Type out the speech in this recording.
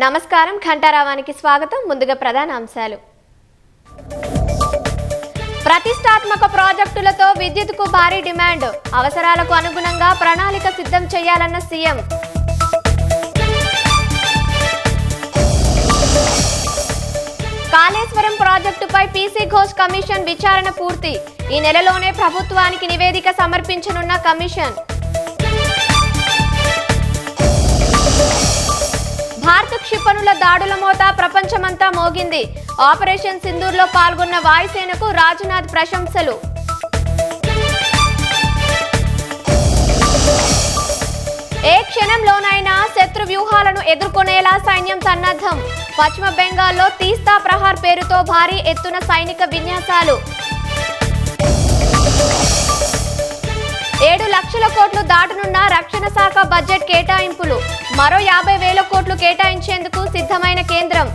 నమస్కారం ఘంటారావానికి స్వాగతం. ముందుగా ప్రధాన అంశాలు. ప్రతిష్టాత్మక ప్రాజెక్టులతో విద్యుత్కు భారీ డిమాండ్, అవసరాలకు అనుగుణంగా ప్రణాళిక సిద్ధం చేయాలన్న సీఎం. కాళేశ్వరం ప్రాజెక్టుపై పీసీ ఘోష్ కమిషన్ విచారణ పూర్తి, ఈ నెలలోనే ప్రభుత్వానికి నివేదిక సమర్పించనున్న కమిషన్. భారత క్షిపణుల దాడుల మోత ప్రపంచమంతా మోగింది, ఆపరేషన్ సింధూర్లో పాల్గొన్న వాయుసేనకు రాజ్నాథ్ ప్రశంసలు. ఏ క్షణంలోనైనా శత్రు వ్యూహాలను ఎదుర్కొనేలా సైన్యం సన్నద్ధం, పశ్చిమ బెంగాల్లో తీస్తా ప్రహార్ పేరుతో భారీ ఎత్తున సైనిక విన్యాసాలు. 7 లక్షల కోట్లు దాటనున్న రక్షణ శాఖ బడ్జెట్ కేటాయింపులు, మరో 50,000 కోట్లు కేటాయించేందుకు సిద్ధమైన కేంద్రం.